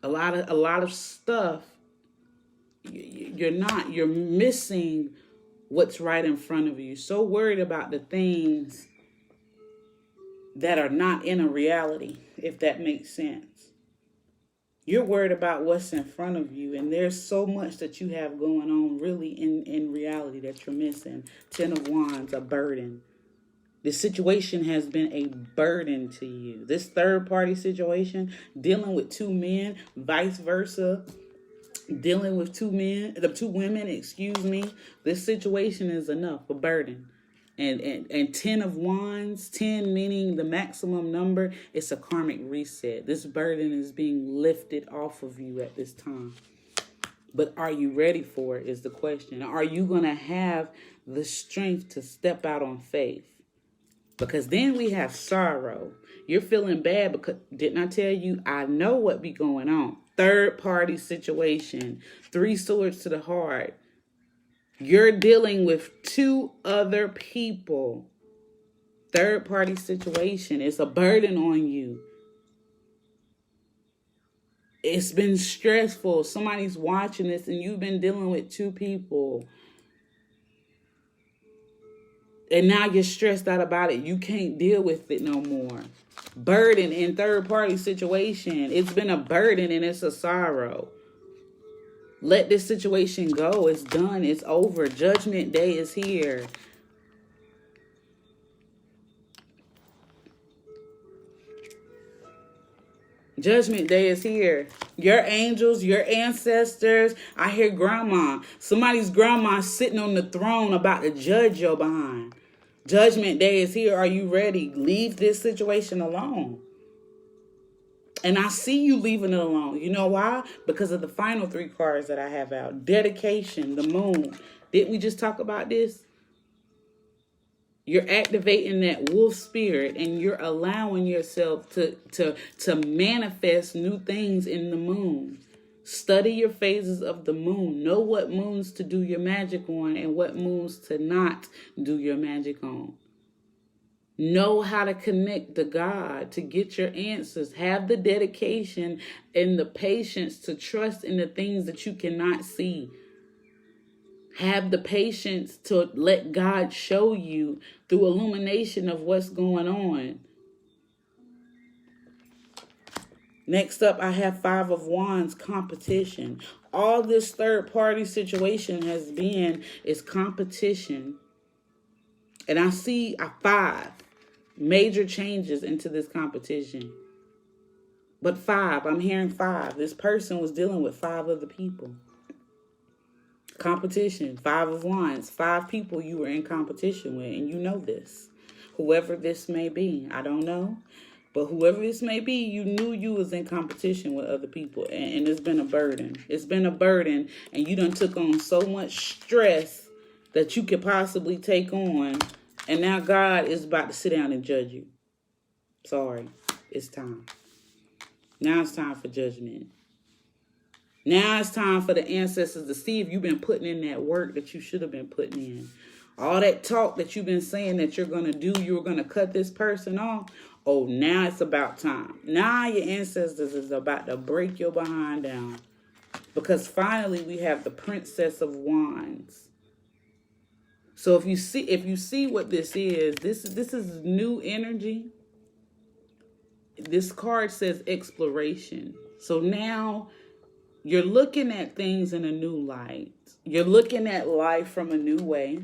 A lot of stuff, you're missing what's right in front of you. So worried about the things that are not in a reality, if that makes sense. You're worried about what's in front of you, and there's so much that you have going on really in reality that you're missing. 10 of Wands, a burden. The situation has been a burden to you. This third party situation, dealing with two men, vice versa, dealing with two women, this situation is enough, a burden. And 10 of Wands, 10 meaning the maximum number, it's a karmic reset. This burden is being lifted off of you at this time. But are you ready for it is the question. Are you going to have the strength to step out on faith? Because then we have sorrow. You're feeling bad because, didn't I tell you, I know what be going on. Third party situation, 3 swords to the heart. You're dealing with 2 other people. Third party situation. It's a burden on you. It's been stressful. Somebody's watching this and you've been dealing with 2 people. And now you're stressed out about it. You can't deal with it no more. Burden in third party situation. It's been a burden and it's a sorrow. Let this situation go. It's done. It's over. Judgment Day is here. Judgment Day is here. Your angels, your ancestors. I hear grandma. Somebody's grandma sitting on the throne about to judge your behind. Judgment Day is here. Are you ready? Leave this situation alone. And I see you leaving it alone. You know why? Because of the final 3 cards that I have out. Dedication, the moon. Didn't we just talk about this? You're activating that wolf spirit and you're allowing yourself to manifest new things in the moon. Study your phases of the moon. Know what moons to do your magic on and what moons to not do your magic on. Know how to connect to God to get your answers. Have the dedication and the patience to trust in the things that you cannot see. Have the patience to let God show you through illumination of what's going on. Next up, I have 5 of Wands, competition. All this third party situation has been is competition. And I see 5 major changes into this competition. But 5, I'm hearing 5. This person was dealing with 5 other people. Competition, 5 of Wands, 5 people you were in competition with, and you know this. Whoever this may be, I don't know. But whoever this may be, you knew you was in competition with other people, and it's been a burden. It's been a burden, and you done took on so much stress that you could possibly take on, and now God is about to sit down and judge you. Sorry, it's time. Now it's time for judgment. Now it's time for the ancestors to see if you've been putting in that work that you should have been putting in. All that talk that you've been saying that you're going to do, you're going to cut this person off. Oh, now it's about time. Now your ancestors is about to break your behind down. Because finally we have the Princess of Wands. So if you see what this is new energy. This card says exploration. So now you're looking at things in a new light. You're looking at life from a new way.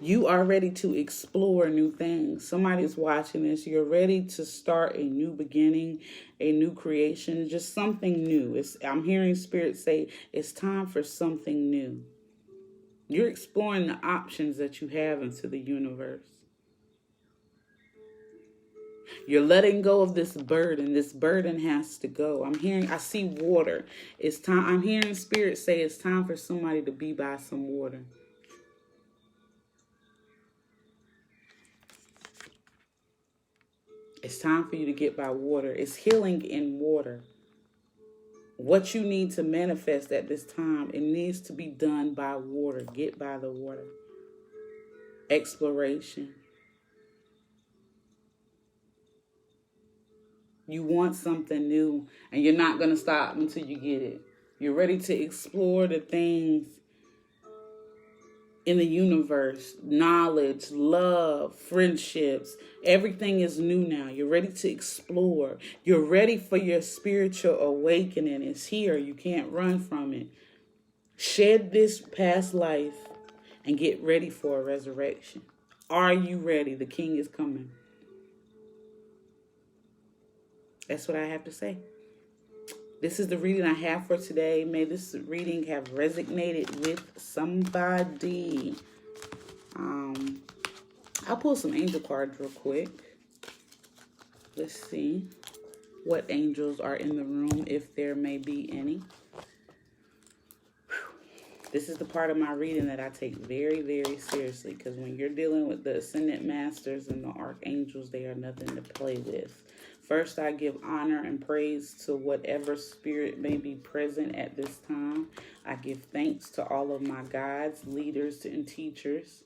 You are ready to explore new things. Somebody's watching this. You're ready to start a new beginning, a new creation, just something new. I'm hearing Spirit say it's time for something new. You're exploring the options that you have into the universe. You're letting go of this burden. This burden has to go. I see water. It's time. I'm hearing Spirit say it's time for somebody to be by some water. It's time for you to get by water. It's healing in water. What you need to manifest at this time, it needs to be done by water. Get by the water. Exploration. You want something new, and you're not going to stop until you get it. You're ready to explore the things in the universe, knowledge, love, friendships. Everything is new now. You're ready to explore. You're ready for your spiritual awakening. It's here. You can't run from it. Shed this past life and get ready for a resurrection. Are you ready? The King is coming. That's what I have to say. This is the reading I have for today. May this reading have resonated with somebody. I'll pull some angel cards real quick. Let's see what angels are in the room, if there may be any. This is the part of my reading that I take very, very seriously, because when you're dealing with the Ascendant Masters and the Archangels, they are nothing to play with. First, I give honor and praise to whatever spirit may be present at this time. I give thanks to all of my guides, leaders, and teachers.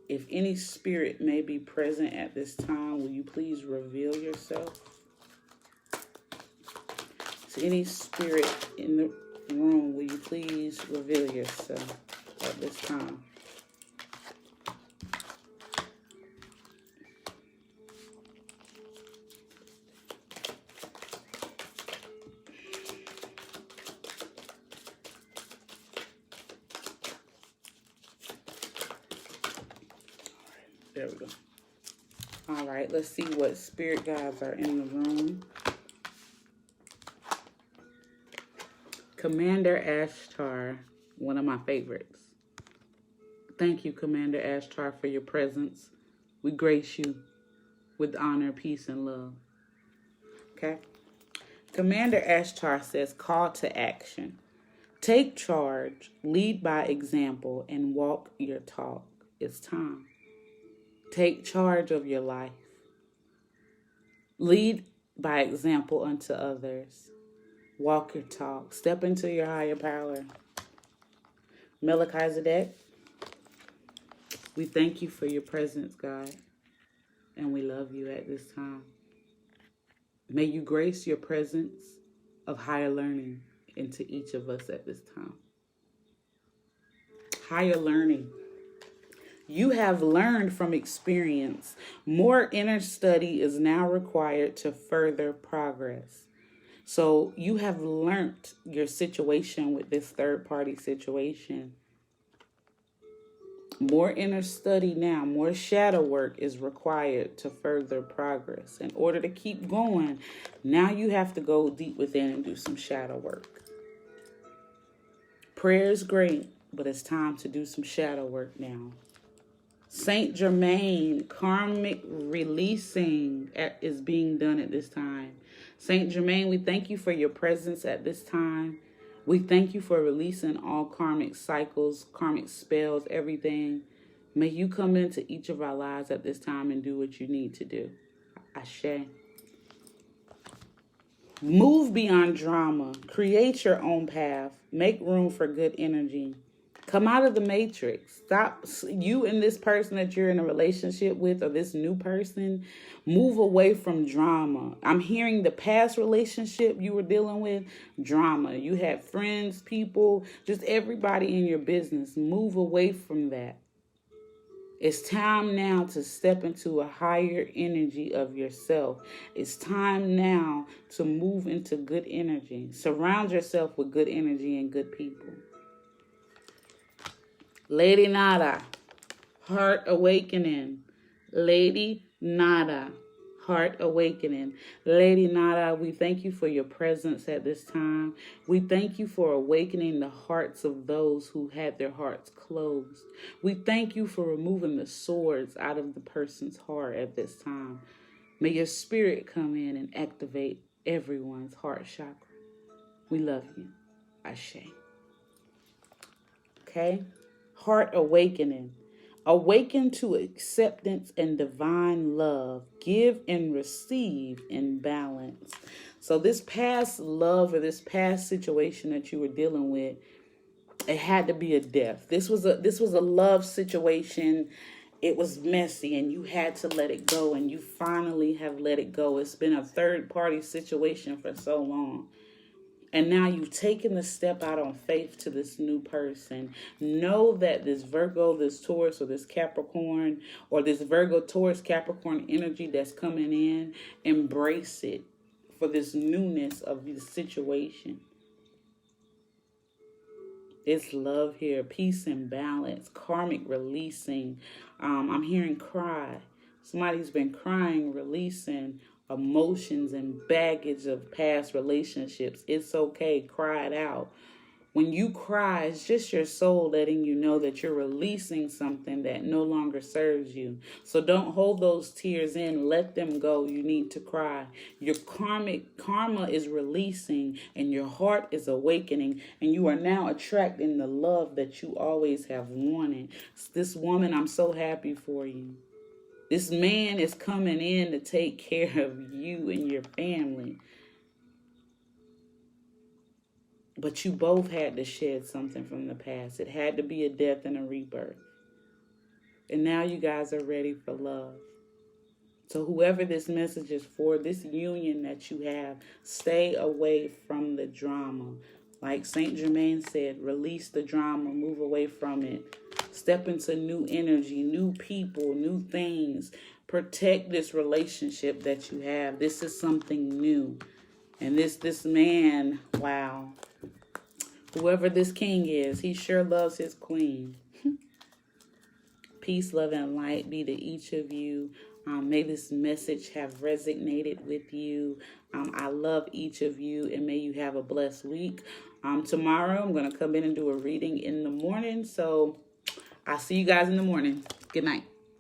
If any spirit may be present at this time, will you please reveal yourself? To any spirit in the room, will you please reveal yourself at this time? There we go. All right, let's see what spirit guides are in the room. Commander Ashtar, one of my favorites. Thank you, Commander Ashtar, for your presence. We grace you with honor, peace, and love. Okay? Commander Ashtar says, call to action. Take charge, lead by example, and walk your talk. It's time. Take charge of your life. Lead by example unto others. Walk your talk. Step into your higher power. Melchizedek, we thank you for your presence, God, and we love you at this time. May you grace your presence of higher learning into each of us at this time. Higher learning. You have learned from experience. More inner study is now required to further progress. So you have learned your situation with this third-party situation. More inner study now, more shadow work is required to further progress. In order to keep going, now you have to go deep within and do some shadow work. Prayer is great, but it's time to do some shadow work now. Saint Germain, karmic releasing is being done at this time. Saint Germain, we thank you for your presence at this time. We thank you for releasing all karmic cycles, karmic spells, everything. May you come into each of our lives at this time and do what you need to do. Ashe. Move beyond drama. Create your own path. Make room for good energy. Come out of the matrix. Stop. You and this person that you're in a relationship with, or this new person, move away from drama. I'm hearing the past relationship you were dealing with, drama. You had friends, people, just everybody in your business. Move away from that. It's time now to step into a higher energy of yourself. It's time now to move into good energy. Surround yourself with good energy and good people. Lady Nada, heart awakening. Lady Nada, heart awakening. Lady Nada, we thank you for your presence at this time. We thank you for awakening the hearts of those who had their hearts closed. We thank you for removing the swords out of the person's heart at this time. May your spirit come in and activate everyone's heart chakra. We love you. Ashe. Okay? Heart awakening. Awaken to acceptance and divine love. Give and receive in balance. So this past love or this past situation that you were dealing with, it had to be a death. This was a love situation. It was messy and you had to let it go, and you finally have let it go. It's been a third-party situation for so long. And now you've taken the step out on faith to this new person. Know that this Virgo, this Taurus, or this Capricorn, or this Virgo, Taurus, Capricorn energy that's coming in, embrace it for this newness of the situation. It's love here, peace and balance, karmic releasing. I'm hearing cry. Somebody's been crying, releasing emotions and baggage of past relationships. It's okay. Cry it out. When you cry, it's just your soul letting you know that you're releasing something that no longer serves you. So don't hold those tears in. Let them go. You need to cry. Your karma is releasing and your heart is awakening, and you are now attracting the love that you always have wanted. This woman, I'm so happy for you. This man is coming in to take care of you and your family. But you both had to shed something from the past. It had to be a death and a rebirth. And now you guys are ready for love. So whoever this message is for, this union that you have, stay away from the drama. Like Saint Germain said, release the drama, move away from it. Step into new energy, new people, new things. Protect this relationship that you have. This is something new. And this man, wow. Whoever this king is, he sure loves his queen. Peace, love, and light be to each of you. May this message have resonated with you. I love each of you, and may you have a blessed week. Tomorrow, I'm going to come in and do a reading in the morning. So I'll see you guys in the morning. Good night.